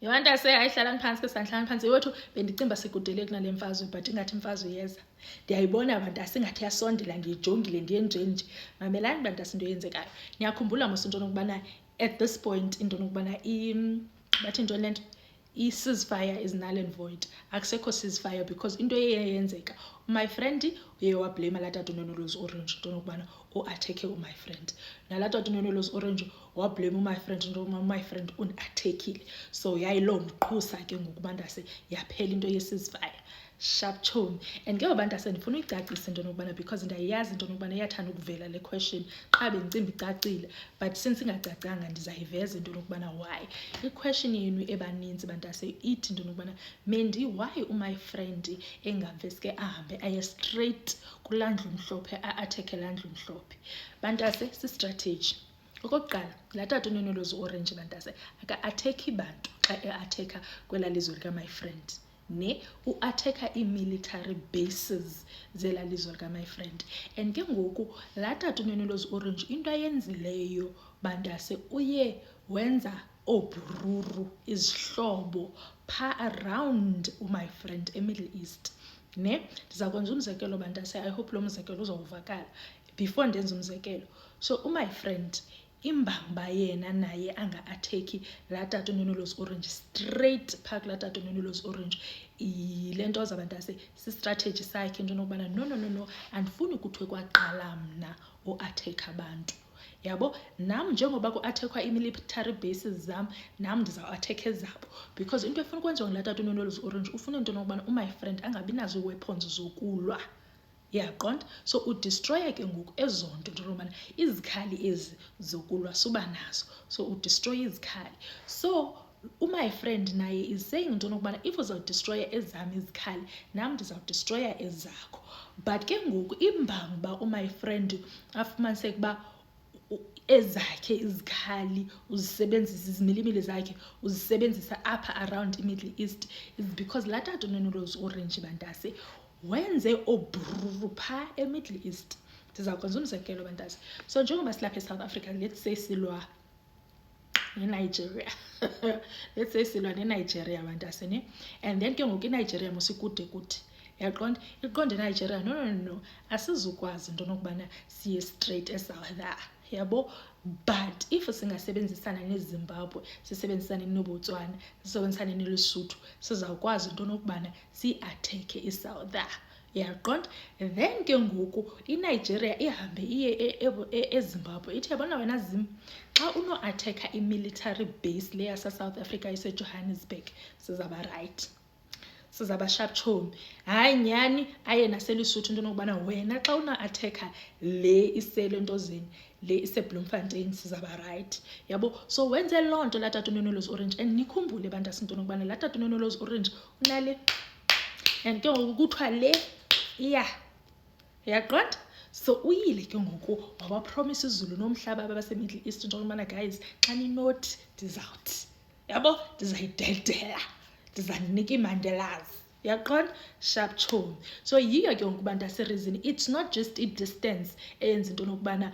Yabantase ayihlalani phansi ke sanhlala phansi yethu bendicimba sikudele kunale mfazwe but ingathi imfazwe yeza. Ndiyayibona bantase ingathi yasondela ndiyijongile ndiyenjenje. Mamelani bantase into eyenzekayo. Niyakhumbula mos into nokubana at this point into nokubana bathi into lento i-ceasefire is null and void. Akusekho ceasefire because into eyenzeka my friend uye wablame laa tata uNonolozi Orange into nokubana uatheke my friend. Nalaa tata uNonolozi Orange wablame my friend into nokubana my friend unathekile. So yayiloo mqhusa ke ngokubandase yaphela into ye-ceasefire. Sharp tone. And ke bantase ndifuna uyicacisa into nokubana because ndiyayazi into nokubana iyathanda ukuvela le question qha bendicimba icacile but since ingacacanga ndizayiveza into nokubana why. I-question yenu ebaninzi bantase ithi into nokubana Mendi why my friend engaveske ahambe aye straight kulandlu mhlophe atheke landlu mhlophe. Bantase si-strategy. Okokuqala laa tata uNonolozi Orange bantase aka-atheki bantu xa e-atheka kwela lizwe lika my friend. Ne uatheka i-military bases zela lizwe lika my friend. And ke ngoku laa tata uNonolozi Orange into ayenzileyo bantase uye wenza oobhruru izihlobo pha around my friend eMiddle East. Ne ndiza kwenza umzekelo bantase I hope lo mzekelo uzawuvakala before ndenze umzekelo. So my friend imbamba yena naye anga-atheki laa tata uNonolozi Orange straight phaa kulaa tata uNonolozi Orange yile nto zabantase si-strategy sakhe into nokubana no andifuni kuthiwe kwaqala mna uatheka abantu. Yabo nam njengoba kuathekwa i-military bases zam nam ndizawuatheka ezabo because into efuna ukwenziwa ngulaa tata uNonolozi Orange ufuna into nokubana my friend angabi nazo ii-weapons zokulwa. Yaqonda? So udestroya ke ngoku ezo nto into nokubana izikhali ezi zokulwa suba nazo. So udestroya izikhali. So my friend naye is saying into nokubana if uzawudestroya ezam izikhali nam ndizawudestroya ezakho. But ke ngoku imbamba my friend afumaniseke uba ezakhe izikhali uzisebenzisa izimilimili zakhe uzisebenzisa apha around i-Middle East is because laa tata uNonolozi Orange bantase wenze obruru phaa eMiddle East. Ndiza kwenza umzekelo bantase. So njengoba silapha eSouth Africa let's say silwa neNigeria. Let's say silwa neNigeria bantase ne. And then ke ngoku iNigeria mosikude kuthi. Yaqonda? Iqonde eNigeria no. Asizukwazi into nokubana siye straight eSouth. Yabo? But if singasebenzisana neZimbabwe, sisebenzisane neBotswana, sisebenzisane neLesotho, sizawukwazi into nokubana si-atheke iSouth. Yaqonda? Then ke ngoku iNigeria ihambe iye eZimbabwe ithi yabona wena Zim xa uno-atheka i-military base le yase-South Africa iseJohannesburg sizaba right. Sizaba sharp chomi. Hayi nyani aye naseLesotho into nokubana wena xa una-atheka le isele ntozini le iseBloemfontein sizaba right. Yabo? So wenze loo nto laa tata uNonolozi Orange and nikhumbule bantase into nokubana laa tata uNonolozi Orange unale and ke ngoku kuthiwa le iya. Yaqonda? So uyile ke ngoku wabapromise izulu nomhlaba abasemiddle east into nokubana guys xa ninothi ndizawuthi. Yabo? Ndizayideldela. Ndizaninika iMandelas. Yaqonda? Sharp chomi. So yiyo ke ngoku bantase reason it's not just i-distance eyenza into nokubana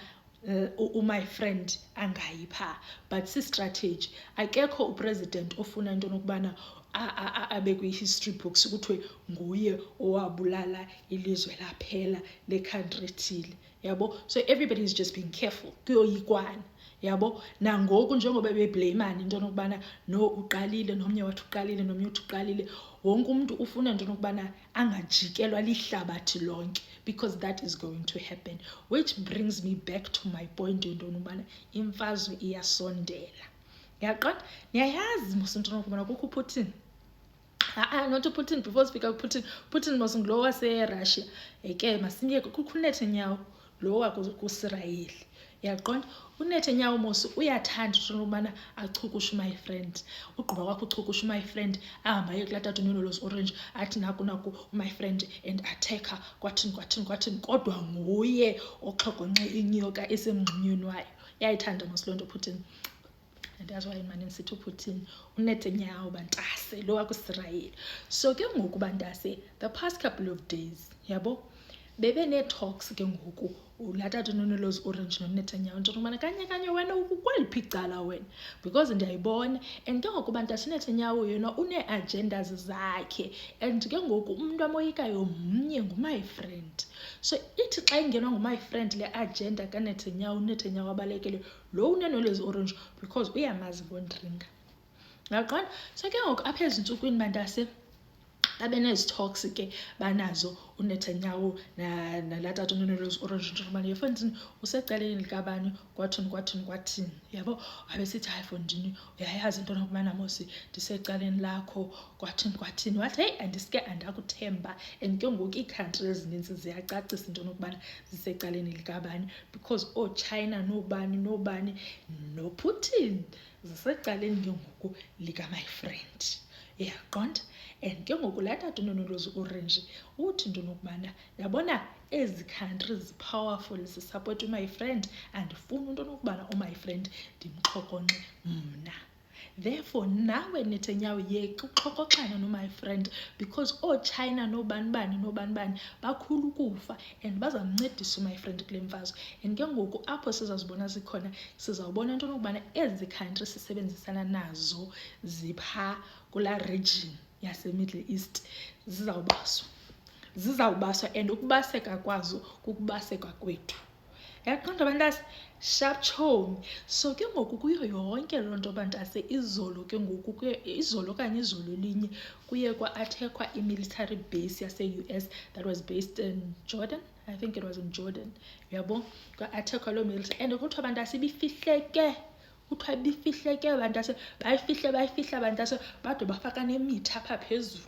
my friend angayipha but si-strategy. Akekho upresident ofuna into nokubana abe kwi-history books kuthiwe nguye owabulala ilizwe laphela le-country ethile. Yabo? So everybody is just being careful kuyoyikwana. Yabo? Nangoku njengoba beblamane into nokubana no uqalile nomnye wathi uqalile nomnye uthi uqalile wonke umuntu ufuna into nokubana angajikelwa lihlabathi lonke because that is going to happen, which brings me back to my point into nokubana imfazwe iyasondela. Yaqonda? Niyayazi mos into nokubana kukho uPutin. Not uPutin before speaker Putin mos ngulo waseRussia. Ke masinye kukho uNetanyahu lo wakuIsrael. Yaqonda? uNetanyahu mos uyathanda into nokubana achukushe my friend. Ugqiba kwakho uchukushe my friend ahamba aye kulaa tata uNonolozi Orange athi naku my friend and atheka kwathini kodwa nguye oxhogonxe inyoka esemngxunyeni wayo. Yayithanda mos loo nto Putin. And that's why imani nisithi uPutin uNetanyahu bantase lo wakuIsrael. So ke ngoku bantase the past couple of days yabo bebe nee-talks ke ngoku laa tata uNonolozi Orange noNetanyahu nto yokubana kanye wena ukweliphi icala wena, because ndiyayibona. And ke ngoku bantasi uNetanyahu yena une-agendas zakhe, and ke ngoku umntu amoyikayo mnye ngumy friend. So ithi xa ingenwa ngumy friend le agenda kaNetanyahu, uNetanyahu abalekele lo uNonolozi Orange because uyamazi ngoNdringa. Uyaqonda? So ke ngoku apha ezintsukwini bantase babe nezi talks ke banazo uNetanyahu nalaa tata uNonolozi Orange nto yokubana yefondini usecaleni likabani kwathini, yabo. Wabesithi hayi fondini uyayazi into yokubana mosi ndisecaleni lakho kwathini. Wathi heyi andisike andakuthemba. And ke ngoku iikhantri ezininzi ziyacacisa into yokubana zisecaleni likabani because ooChina nobani noPutin zisecaleni ke ngoku lika-my friend. Uyaqonda? And ke ngoku laa tata uNonolozi Orange uthi into yokubana yabona ezi countries powerful zisapota umy friend, andifuni into yokubana umy friend ndimxhokonxe mna. Therefore nawe Netanyahu yeka uxhokoxana nomy friend because ooChina nobani bakhulu ukufa and bazamncedisa umy friend kule mfazwe. And ke ngoku apho sizazibona sikhona sizawubona into yokubana ezi country sisebenzisana nazo zipha kulaa region yase-Middle East zizawubaswa and ukubaseka kwazo kukubaseka kwethu. Yaqonda bantase? Sharp chomi. So ke ngoku kuyo yonke loo nto bantase izolo ke ngoku izolo elinye kuye kwa-attackwa i-military base yase-US that was based in Jordan. I think it was in Jordan. Uyabo? Kwa-attackwa loo military and kuthiwa bantase ibifihleke. Kuthiwa ibifihleke bantase, bayifihla bantase bade bafaka nemithi apha phezulu.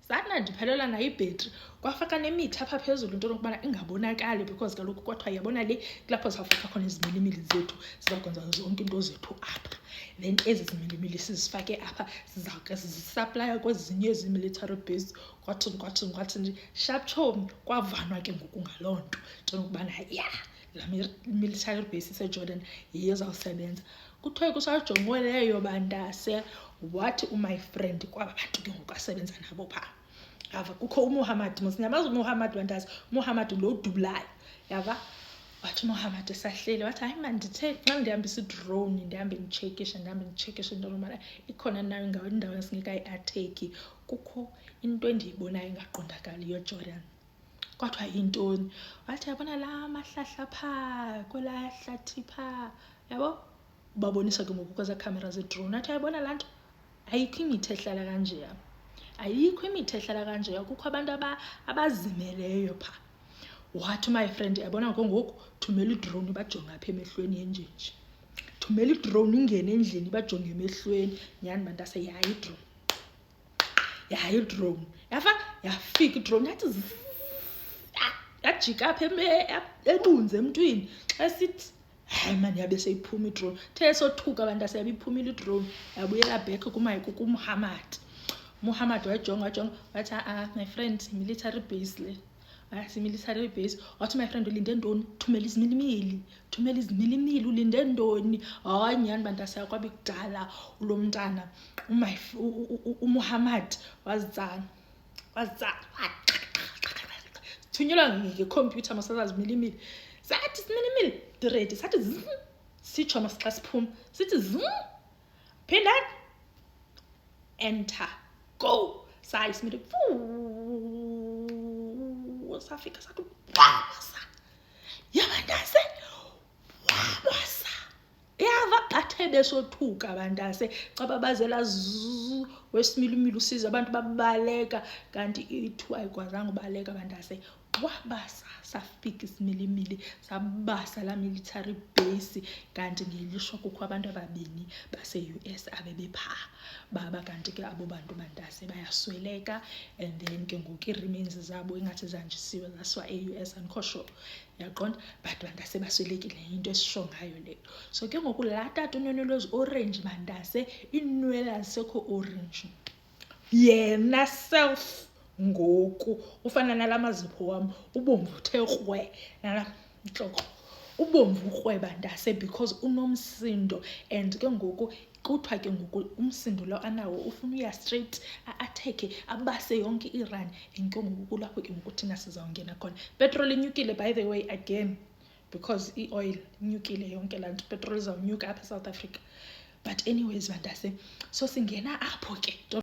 Zathi ndiphelelwa nayo ibhetri kwafaka nemithi apha phezulu into yokubana ingabonakali because kaloku kwathiwa yabona le kulapho sizawufaka khona izimilimili zethu sizakwenza zonke into zethu apha. Then ezi zimilimili sizifake apha sizawuke sizisaplaya kwezinye ezi-military base kwathini. Sharp chomi kwavanwa ke ngoku ngaloo nto into yokubana laa military base iseJordan yiyo ezawusebenza. Kuthiwe kusajongwe leyo bantase wathi umy friend kwaba bantu ke ngoku asebenza nabo phaa. Yava kukho uMuhammad, mosinyamazi uMuhammad bantase, uMuhammad lo udubulayo. Yava? Wathi uMuhammad esahleli wathi hayi man ndithe xa ndihambisa idrone ndihambe nditshekisha into yokubana ikhona nayo indawo esingekayi-atheki, kukho into endiyibonayo engaqondakaliyo Jordan. Kwathiwa yintoni? Wathi yabona laa mahlahla phaa kwelaa hlathi phaa, yabo? Babonisa ke ngoku kwezaa khamera zedrone. Wathi yayibona laa nto ayikho imithi ehlala kanjeya, kukho abantu abazimeleyo phaa. Wathi umy friend yabona ke ngoku thumela idrone bajonge apha emehlweni enjenje, thumela idrone ingene endlini bajonge emehlweni. Nyhani bantase yayi idrone yafa yafika idrone yathi yajika apha ebunze emntwini. Xa sithi hayi mani yabe seyiphuma idrone, the sothuka bantase yabe iphumile idrone yabuyela back kuMuhammad. uMuhammad wajonga wathi my friend military base le. Wathi military base. Wathi my friend ulinde ntoni? Thumela izimilimili ulinde ntoni? Hayi nyhani bantase yakwabi kudala ulo mntana uMuhammad wazitsala thunyelwa ngekhompyutha masazazimilimili. Sathi similimili diredi sathi sitsho masixa siphuma sithi phindani enter go sayi simile safika sathi wabasa yabantase wabasa. Yava bathe besothuka bantase xa babazela wesimilimili usiza abantu babaleka kanti ithu ayikwazanga ubaleka bantase wabasa. Safika isimilimili sabasa laa military base kanti ngelishwa kukho abantu ababini base-US abebephaa baba kanti ke abo bantu bantase bayasweleka and then ke ngoku ii-remains zabo ingathi zanjisiwe zasiwa e-US andikho sure. Yaqonda? But bantase baswelekile into esisho ngayo leyo. So ke ngoku laa tata uNonolozi Orange bantase inwele azisekho orange yena self ngoku ufana nala mazipho wam ubomvu uthe krwe nala ntloko ubomvu ukrwe bantase because unomsindo and ke ngoku kuthiwa ke ngoku umsindo lo anawo ufuna uya straight a-atheke abase yonke Iran, and ke ngoku kulapho ke ngoku thina sizawungena khona. Petrol inyukile by the way again because i-oil inyukile yonke laa nto, petrol izawunyuka apha eSouth Africa. But anyways bantase, so singena apho ke